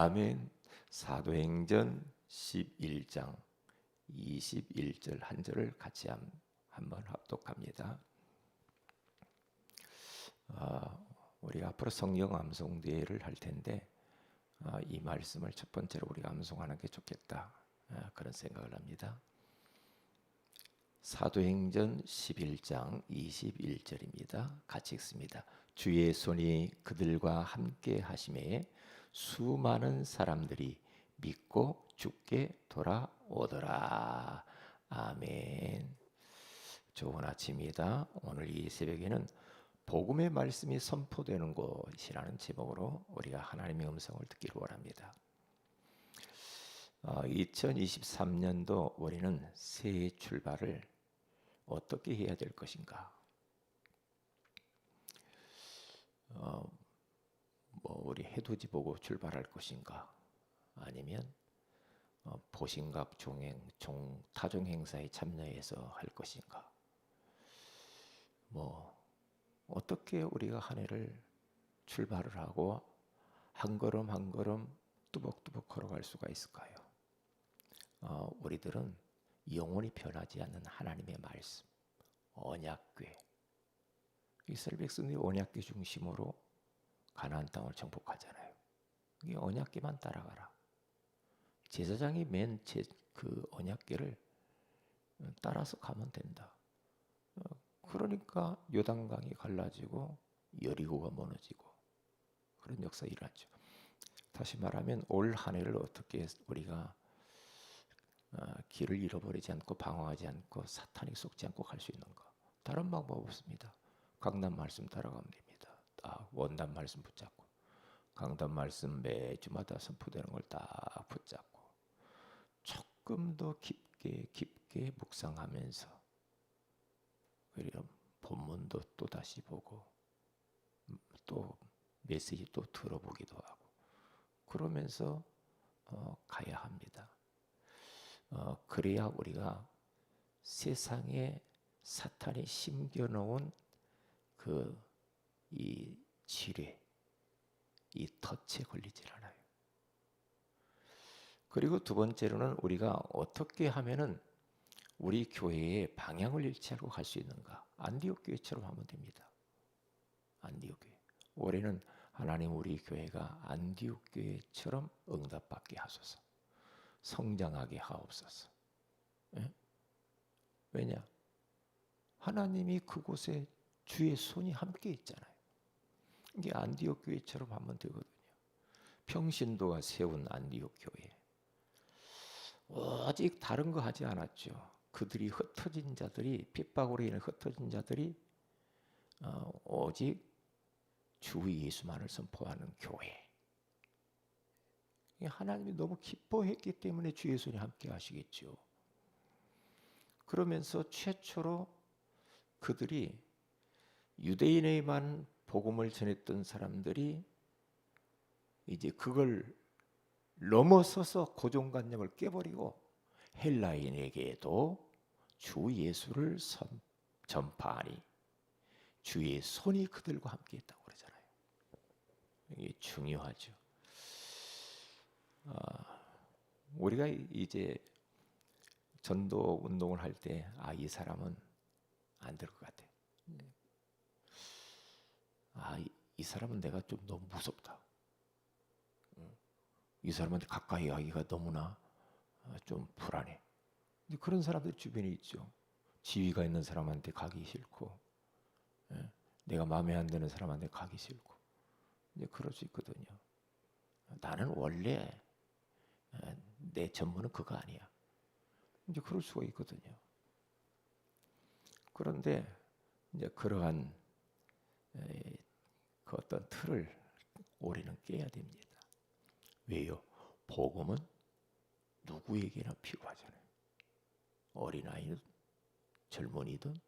아멘. 사도행전 11장 21절 한 절을 같이 한번 합독합니다. 우리가 앞으로 성경 암송 대회를 할 텐데 이 말씀을 첫 번째로 우리가 암송하는 게 좋겠다, 그런 생각을 합니다. 사도행전 11장 21절입니다. 같이 읽습니다. 주의 손이 그들과 함께 하심에 수많은 사람들이 믿고 주께 돌아오더라. 아멘. 좋은 아침입니다. 오늘 이 새벽에는 복음의 말씀이 선포되는 곳이라는 제목으로 우리가 하나님의 음성을 듣기를 원합니다. 2023년도 우리는 새해 출발을 어떻게 해야 될 것인가? 우리 해돋이 보고 출발할 것인가? 아니면 보신각 타종 행사에 참여해서 할 것인가? 어떻게 우리가 한 해를 출발을 하고 한 걸음 한 걸음 뚜벅뚜벅 걸어갈 수가 있을까요? 우리들은 영원히 변하지 않는 하나님의 말씀, 언약궤, 이스라엘 백성들이 언약궤 중심으로 가나안 땅을 정복하잖아요. 이 언약궤만 따라가라. 제사장이 맨 그 언약궤를 따라서 가면 된다. 그러니까 요단강이 갈라지고 여리고가 무너지고 그런 역사 일어났죠. 다시 말하면 올 한 해를 어떻게 우리가 길을 잃어버리지 않고 방황하지 않고 사탄이 속지 않고 갈 수 있는가? 다른 방법 없습니다. 강단 말씀 따라가면 됩니다. 원단 말씀 붙잡고 강단 말씀 매주마다 선포되는 걸 딱 붙잡고 조금 더 깊게 묵상하면서 그리고 본문도 또 다시 보고 또 메시지 또 들어보기도 하고 그러면서 가야 합니다. 그래야 우리가 세상에 사탄이 심겨놓은 이 지뢰, 이 덫에 걸리질 않아요. 그리고 두 번째로는 우리가 어떻게 하면은 우리 교회의 방향을 잃지 않고 갈 수 있는가? 안디옥 교회처럼 하면 됩니다. 안디옥 교회. 올해는 하나님 우리 교회가 안디옥 교회처럼 응답받게 하소서. 성장하게 하옵소서. 예? 왜냐? 하나님이 그곳에 주의 손이 함께 있잖아요. 이게 안디옥 교회처럼 하면 되거든요. 평신도가 세운 안디옥 교회. 오직 다른 거 하지 않았죠. 그들이 흩어진 자들이 핍박으로 인해 흩어진 자들이 오직 주 예수만을 선포하는 교회. 하나님이 너무 기뻐했기 때문에 주의 손이 함께 하시겠죠. 그러면서 최초로 그들이 유대인에게만 복음을 전했던 사람들이 이제 그걸 넘어서서 고정관념을 깨버리고 헬라인에게도 주 예수를 전파하니 주의 손이 그들과 함께 있다고 그러잖아요. 이게 중요하죠. 우리가 이제 전도 운동을 할 때 이 사람은 안 될 것 같아. 이 사람은 내가 좀 너무 무섭다. 이 사람한테 가까이 하기가 너무나 좀 불안해. 근데 그런 사람들 주변에 있죠. 지위가 있는 사람한테 가기 싫고, 내가 마음에 안 드는 사람한테 가기 싫고, 이제 그럴 수 있거든요. 나는 원래 내 전문은 그거 아니야. 이제 그럴 수가 있거든요. 그런데 이제 그러한 그 어떤 틀을 올해는 깨야 됩니다. 왜요? 복음은 누구에게나 필요하잖아요. 어린아이든 젊은이든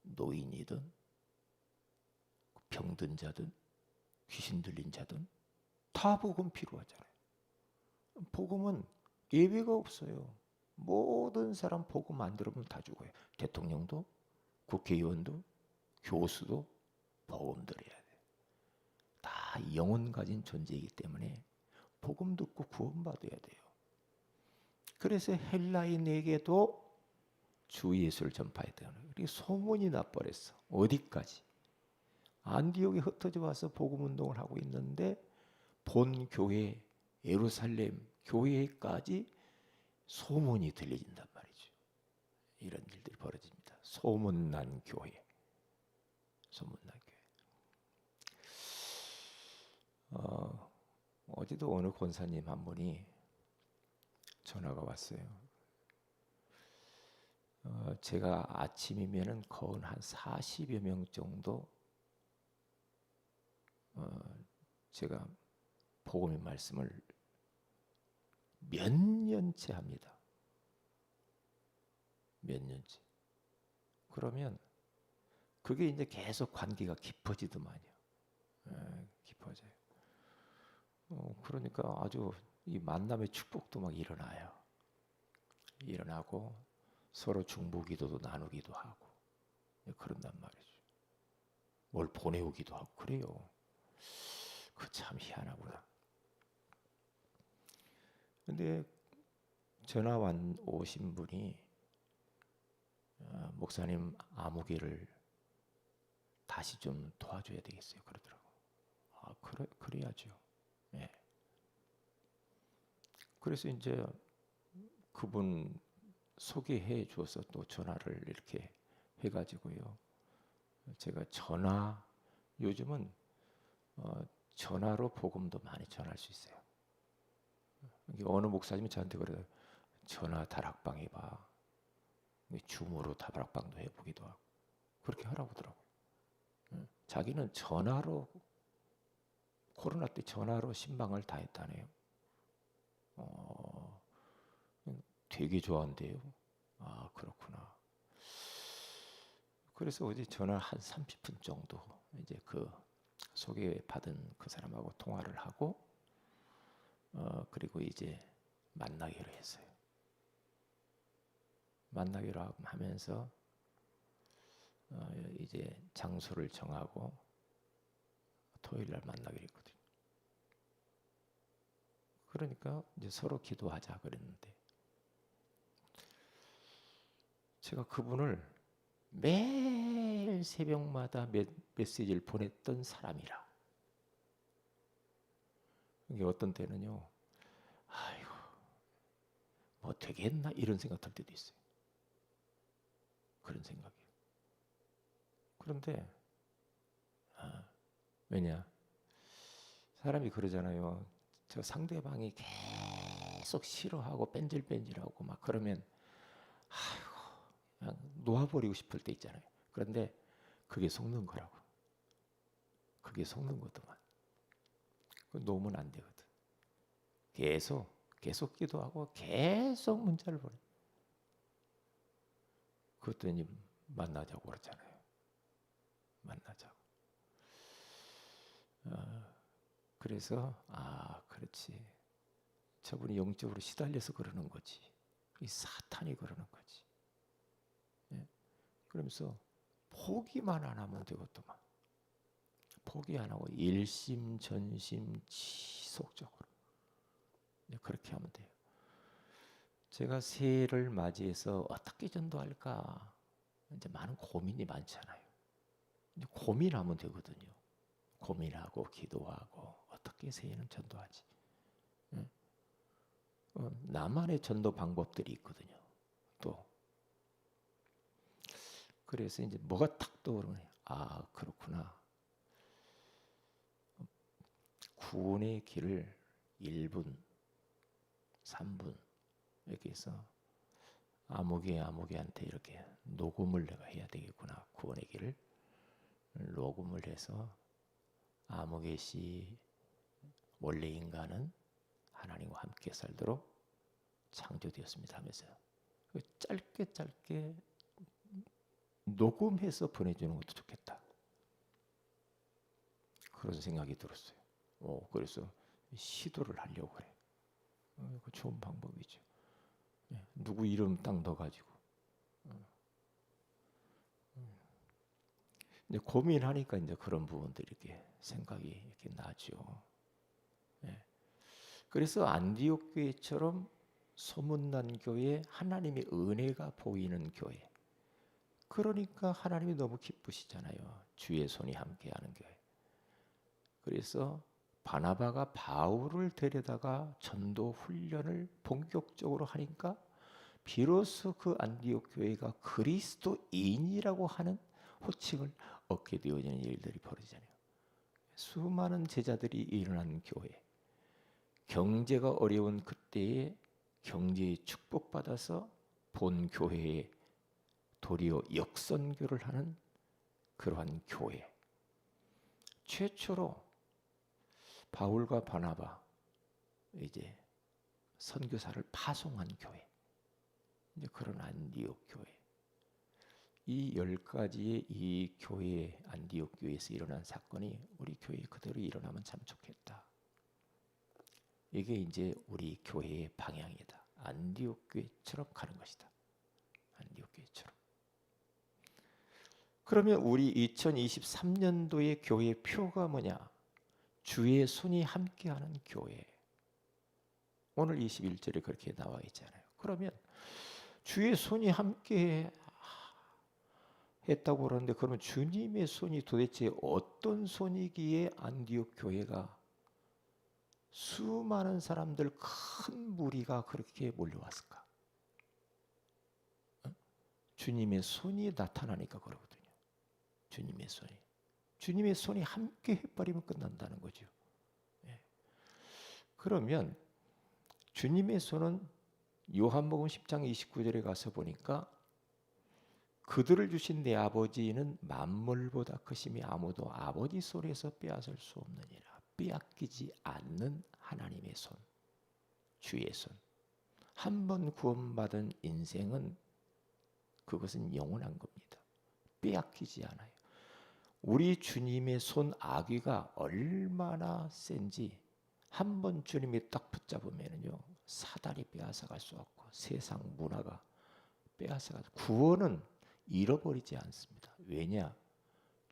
노인이든 병든 자든 귀신 들린 자든 다 복음 필요하잖아요. 복음은 예외가 없어요. 모든 사람 복음 안 들으면 다 죽어요. 대통령도 국회의원도 교수도 복음 들어야 돼요. 다 영혼 가진 존재이기 때문에 복음 듣고 구원받아야 돼요. 그래서 헬라인에게도 주 예수를 전파해야 되는 거예요. 그리고 소문이 나버렸어. 어디까지? 안디옥에 흩어져 와서 복음 운동을 하고 있는데 본 교회 예루살렘 교회까지 소문이 들려진단 말이죠. 이런 일들이 벌어집니다. 소문난 교회. 소문난 교회. 어제도 어느 권사님 한 분이 전화가 왔어요. 제가 아침이면은 거의 한 40여 명 정도 제가 복음의 말씀을 몇 년째 합니다. 몇 년째. 그러면 그게 이제 계속 관계가 깊어지더만요. 깊어져요. 그러니까 아주 이 만남의 축복도 막 일어나요. 일어나고 서로 중보기도도 나누기도 하고 그런단 말이죠. 뭘 보내오기도 하고 그래요. 그 참 희한하구나. 근데 전화 오신 분이 목사님 아무개를 다시 좀 도와줘야 되겠어요. 그러더라고. 그래야죠. 예. 그래서 이제 그분 소개해 주어서 또 전화를 이렇게 해가지고요. 제가 요즘은 전화로 복음도 많이 전할 수 있어요. 어느 목사님이 저한테 그래요. 전화 다락방 해봐. 줌으로 다락방도 해보기도 하고 그렇게 하라고 하더라고요. 자기는 전화로 코로나 때 전화로 신방을 다 했다네요. 되게 좋아한대요. 아, 그렇구나. 그래서 어제 전화 한 30분 정도 이제 그 소개받은 그 사람하고 통화를 하고 그리고 이제 만나기로 했어요. 만나기로 하면서 이제 장소를 정하고 토요일 날 만나기로 했거든요. 그러니까 이제 서로 기도하자 그랬는데 제가 그분을 매일 새벽마다 메시지를 보냈던 사람이라. 이게 어떤 때는요. 아이고 뭐 되겠나 이런 생각 들 때도 있어요. 그런 생각이에요. 그런데 왜냐? 사람이 그러잖아요. 저 상대방이 계속 싫어하고 뺀질뺀질하고 막 그러면 아이고 그냥 놓아버리고 싶을 때 있잖아요. 그런데 그게 속는 거라고. 그게 속는 거더만. 놓으면 안 되거든. 계속 기도하고 계속 문자를 보내. 그랬더니 만나자고 그러잖아요. 만나자고. 그래서 그렇지. 저분이 영적으로 시달려서 그러는 거지. 이 사탄이 그러는 거지. 예? 그러면서 포기만 안 하면 되겠더만. 포기 안 하고 일심전심 지속적으로 그렇게 하면 돼요. 제가 새해를 맞이해서 어떻게 전도할까 이제 많은 고민이 많잖아요. 이제 고민하면 되거든요. 고민하고 기도하고 어떻게 새해는 전도하지. 예? 나만의 전도 방법들이 있거든요. 또 그래서 이제 뭐가 탁 떠오르네. 그렇구나. 구원의 길을 1분, 3분 이렇게 해서 아무개한테 이렇게 녹음을 내가 해야 되겠구나. 구원의 길을 녹음을 해서 아무개 씨 원래 인간은 하나님과 함께 살도록 창조되었습니다 하면서 짧게 녹음해서 보내주는 것도 좋겠다. 그런 생각이 들었어요. 그래서 시도를 하려고 그래. 그 좋은 방법이죠. 누구 이름 딱 넣어가지고. 근데 고민하니까 이제 그런 부분들이 이렇게 생각이 이렇게 나죠. 그래서 안디옥 교회처럼 소문난 교회, 하나님의 은혜가 보이는 교회. 그러니까 하나님이 너무 기쁘시잖아요. 주의 손이 함께하는 교회. 그래서 바나바가 바울을 데려다가 전도 훈련을 본격적으로 하니까 비로소 그 안디옥 교회가 그리스도인이라고 하는 호칭을 얻게 되어지는 일들이 벌어지잖아요. 수많은 제자들이 일어난 교회. 경제가 어려운 그때에 경제의 축복받아서 본 교회에 도리어 역선교를 하는 그러한 교회. 최초로 바울과 바나바 이제 선교사를 파송한 교회. 이제 그런 안디옥 교회. 이 10가지의 이 교회, 안디옥 교회에서 일어난 사건이 우리 교회에 그대로 일어나면 참 좋겠다. 이게 이제 우리 교회의 방향이다. 안디옥 교회처럼 가는 것이다. 안디옥 교회처럼. 그러면 우리 2023년도의 교회 표가 뭐냐? 주의 손이 함께하는 교회. 오늘 21절에 그렇게 나와 있잖아요. 그러면 주의 손이 함께 했다고 그러는데 그러면 주님의 손이 도대체 어떤 손이기에 안디옥 교회가 수많은 사람들 큰 무리가 그렇게 몰려왔을까? 주님의 손이 나타나니까 그러거든요. 주님의 손이. 주님의 손이 함께 해버리면 끝난다는 거죠. 예. 그러면 주님의 손은 요한복음 10장 29절에 가서 보니까 그들을 주신 내 아버지는 만물보다 크심이 아무도 아버지 손에서 빼앗을 수 없느니라. 빼앗기지 않는 하나님의 손, 주의 손. 한 번 구원받은 인생은 그것은 영원한 겁니다. 빼앗기지 않아요. 우리 주님의 손 아귀가 얼마나 센지 한 번 주님이 딱 붙잡으면요 사단이 빼앗아갈 수 없고 세상 문화가 빼앗아갈 구원은 잃어버리지 않습니다. 왜냐?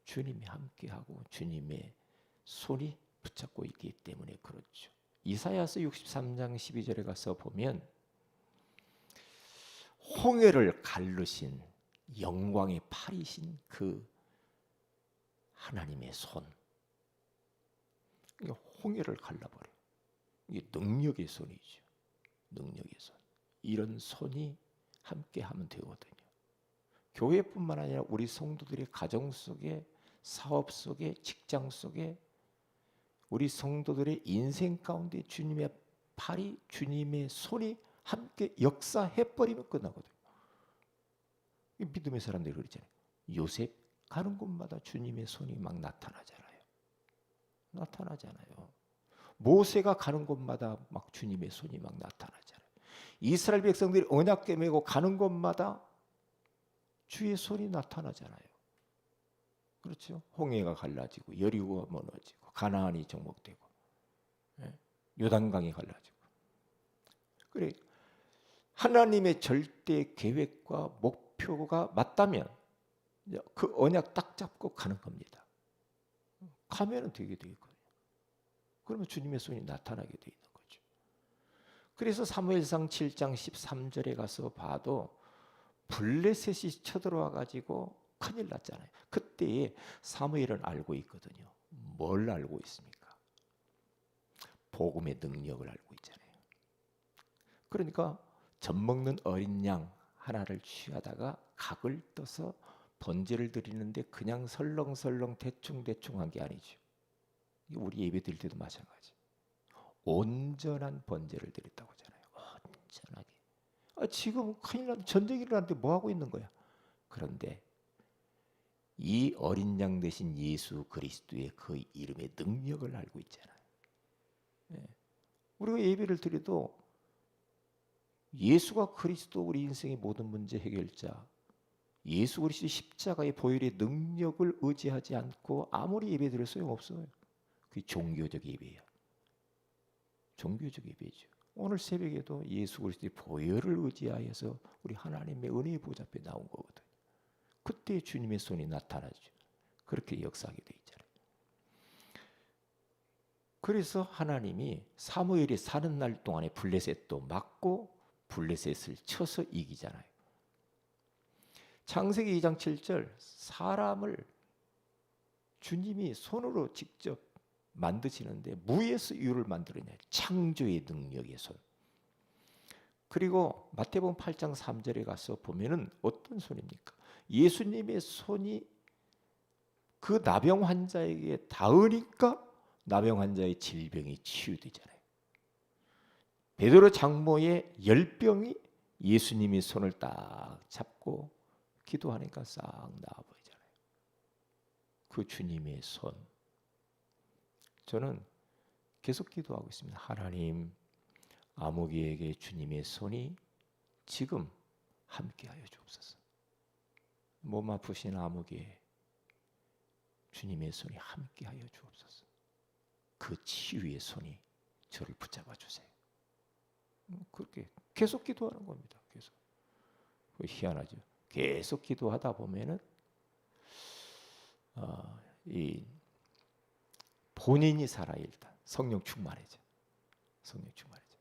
주님이 함께하고 주님의 손이 붙잡고 있기 때문에 그렇죠. 이사야서 63장 12절에 가서 보면 홍해를 가르신 영광의 팔이신 그 하나님의 손. 홍해를 갈라버려요. 이게 능력의 손이죠. 능력의 손. 이런 손이 함께하면 되거든요. 교회뿐만 아니라 우리 성도들의 가정 속에, 사업 속에, 직장 속에 우리 성도들의 인생 가운데 주님의 팔이, 주님의 손이 함께 역사해버리면 끝나거든요. 믿음의 사람들이 그러잖아요. 요셉 가는 곳마다 주님의 손이 막 나타나잖아요. 나타나잖아요. 모세가 가는 곳마다 막 주님의 손이 막 나타나잖아요. 이스라엘 백성들이 언약궤 메고 가는 곳마다 주의 손이 나타나잖아요. 그렇죠? 홍해가 갈라지고 여리고가 무너지고 가나안이 정복되고 요단강이 갈라지고. 그래 하나님의 절대 계획과 목표가 맞다면 그 언약 딱 잡고 가는 겁니다. 가면은 되게 되거든요. 그러면 주님의 손이 나타나게 돼 있는 거죠. 그래서 사무엘상 7장 13절에 가서 봐도 블레셋이 쳐들어와 가지고 큰일 났잖아요. 그때에 사무엘은 알고 있거든요. 뭘 알고 있습니까? 복음의 능력을 알고 있잖아요. 그러니까 젖 먹는 어린 양 하나를 취하다가 각을 떠서 번제를 드리는데 그냥 설렁설렁 대충대충 한 게 아니죠. 우리 예배 드릴 때도 마찬가지. 온전한 번제를 드렸다고 하잖아요. 온전하게. 지금 큰일 난 전쟁이 일어났는데 뭐 하고 있는 거야? 그런데 이 어린 양 대신 예수 그리스도의 그 이름의 능력을 알고 있잖아요. 우리가 예배를 드려도 예수가 그리스도 우리 인생의 모든 문제 해결자, 예수 그리스도 십자가의 보혈의 능력을 의지하지 않고 아무리 예배 드려도 소용없어요. 그게 종교적 예배예요. 종교적 예배죠. 오늘 새벽에도 예수 그리스도의 보혈을 의지하여서 우리 하나님의 은혜의 보좌 앞에 나온 거거든요. 그때 주님의 손이 나타나죠. 그렇게 역사하게 돼 있잖아요. 그래서 하나님이 사무엘이 사는 날 동안에 블레셋도 맞고 블레셋을 쳐서 이기잖아요. 창세기 2장 7절 사람을 주님이 손으로 직접 만드시는데 무에서 유를 만들었냐. 창조의 능력의 손. 그리고 마태복음 8장 3절에 가서 보면은 어떤 손입니까? 예수님의 손이 그 나병 환자에게 닿으니까 나병 환자의 질병이 치유되잖아요. 베드로 장모의 열병이 예수님이 손을 딱 잡고 기도하니까 싹 나아버리잖아요. 그 주님의 손. 저는 계속 기도하고 있습니다. 하나님, 아무개에게 주님의 손이 지금 함께하여 주옵소서. 몸 아프신 아무개 주님의 손이 함께하여 주옵소서. 그 치유의 손이 저를 붙잡아 주세요. 그렇게 계속 기도하는 겁니다. 계속. 희한하죠. 계속 기도하다 보면은 이 본인이 살아 일단 성령 충만해져. 성령 충만해져.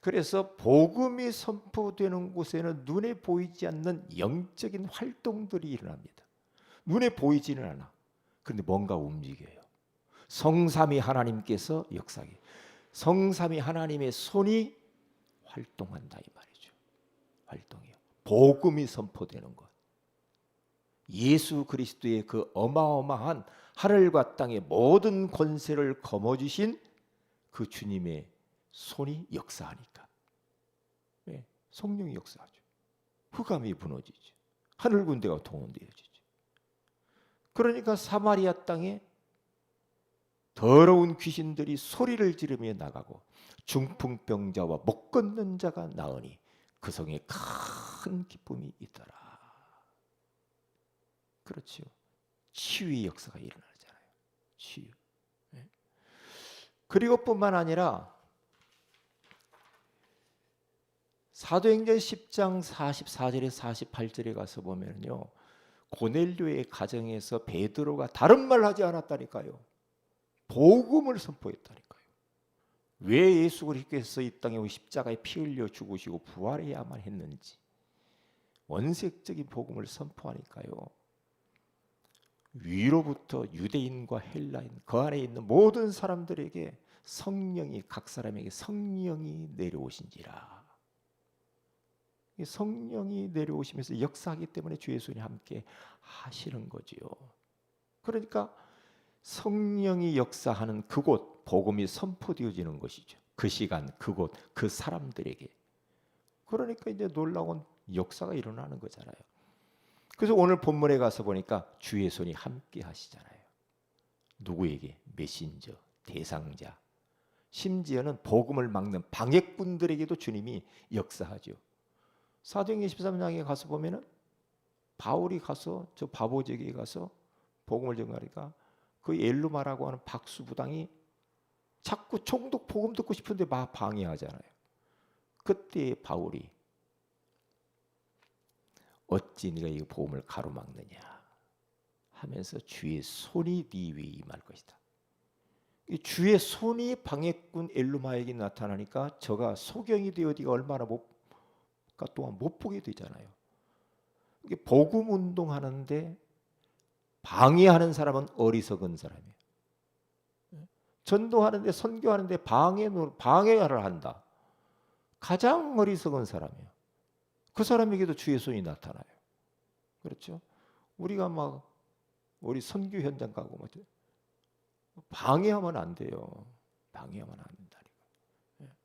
그래서 복음이 선포되는 곳에는 눈에 보이지 않는 영적인 활동들이 일어납니다. 눈에 보이지는 않아. 그런데 뭔가 움직여요. 성삼위 하나님께서 역사하게. 성삼위 하나님의 손이 활동한다 이 말이죠. 활동이요. 복음이 선포되는 것. 예수 그리스도의 그 어마어마한 하늘과 땅의 모든 권세를 거머쥐신 그 주님의 손이 역사하니까. 네, 성령이 역사하죠. 흑암이 무너지죠. 하늘 군대가 동원되어지죠. 그러니까 사마리아 땅에 더러운 귀신들이 소리를 지르며 나가고 중풍병자와 못 걷는 자가 나으니 그 성에 큰 기쁨이 있더라. 그렇죠. 치유의 역사가 일어나잖아요. 치유. 네. 그리고 뿐만 아니라 사도행전 10장 44절에 48절에 가서 보면요. 고넬료의 가정에서 베드로가 다른 말 하지 않았다니까요. 복음을 선포했다니까요. 왜 예수 그리스도께서 이 땅에 십자가에 피 흘려 죽으시고 부활해야만 했는지 원색적인 복음을 선포하니까요. 위로부터 유대인과 헬라인 그 안에 있는 모든 사람들에게 성령이 각 사람에게 성령이 내려오신지라. 성령이 내려오시면서 역사하기 때문에 주의 손이 함께 하시는 거지요. 그러니까 성령이 역사하는 그곳 복음이 선포되어지는 것이죠. 그 시간 그곳 그 사람들에게. 그러니까 이제 놀라운 역사가 일어나는 거잖아요. 그래서 오늘 본문에 가서 보니까 주의 손이 함께 하시잖아요. 누구에게? 메신저, 대상자. 심지어는 복음을 막는 방해꾼들에게도 주님이 역사하죠. 사도행전 13장에 가서 보면은 바울이 가서 저 바보제기에 가서 복음을 전하니까 그 엘루마라고 하는 박수부당이 자꾸 총독 복음 듣고 싶은데 막 방해하잖아요. 그때 바울이 어찌 네가 이 복음을 가로막느냐 하면서 주의 손이 네 위에 임할 것이다. 이 주의 손이 방해꾼 엘루마에게 나타나니까 저가 소경이 되어디가 얼마나 동안 못 보게 되잖아요. 이게 복음 운동하는데 방해하는 사람은 어리석은 사람이에요. 전도하는데 선교하는데 방해를 한다. 가장 어리석은 사람이에요. 그 사람에게도 주의 손이 나타나요. 그렇죠? 우리가 막 우리 선교 현장 가고 막 방해하면 안 돼요. 방해하면 안 된다니까.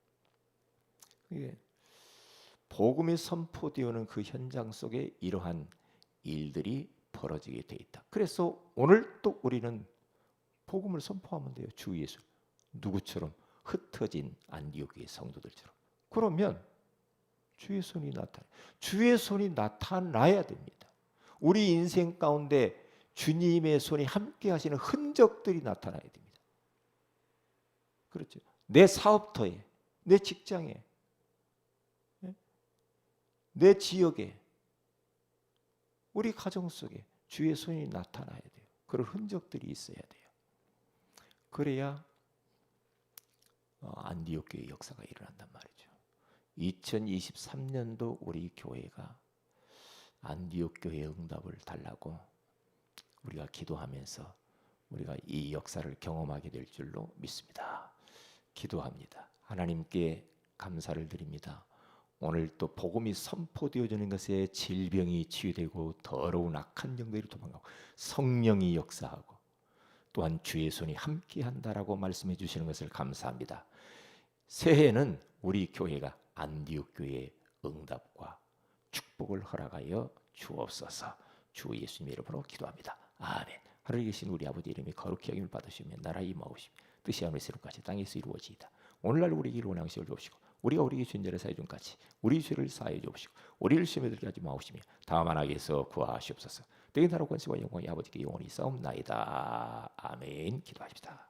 이게 복음이 선포되는 그 현장 속에 이러한 일들이 벌어지게 돼 있다. 그래서 오늘 또 우리는 복음을 선포하면 돼요. 주 예수. 누구처럼? 흩어진 안디옥의 성도들처럼. 그러면 주의 손이 주의 손이 나타나야 됩니다. 우리 인생 가운데 주님의 손이 함께 하시는 흔적들이 나타나야 됩니다. 그렇죠. 내 사업터에, 내 직장에, 내 지역에, 우리 가정 속에 주의 손이 나타나야 돼요. 그런 흔적들이 있어야 돼요. 그래야 안디옥 교회 역사가 일어난단 말이죠. 2023년도 우리 교회가 안디옥 교회의 응답을 달라고 우리가 기도하면서 우리가 이 역사를 경험하게 될 줄로 믿습니다. 기도합니다. 하나님께 감사를 드립니다. 오늘 또 복음이 선포되어지는 것에 질병이 치유되고 더러운 악한 영들이 도망가고 성령이 역사하고 또한 주의 손이 함께한다라고 말씀해 주시는 것을 감사합니다. 새해에는 우리 교회가 안디옥 교회의 응답과 축복을 허락하여 주옵소서. 주 예수님의 이름으로 기도합니다. 아멘. 하늘에 계신 우리 아버지 이름이 거룩히 여김을 받으시며 나라 임하오시며 뜻이 하늘에서 이루어지이다 땅에서 이루어지이다. 오늘날 우리에게 일용할 양식을 주옵시고 우리가 우리에게 진 죄를 사해 준 같이 우리 죄를 사해 주옵시고 우리를 시험에 들게 하지 마옵시며 다만 악에서 구하시옵소서. 너희 나라 권세와 영광이 아버지께 영원히 있사옵나이다. 아멘. 기도하십시다.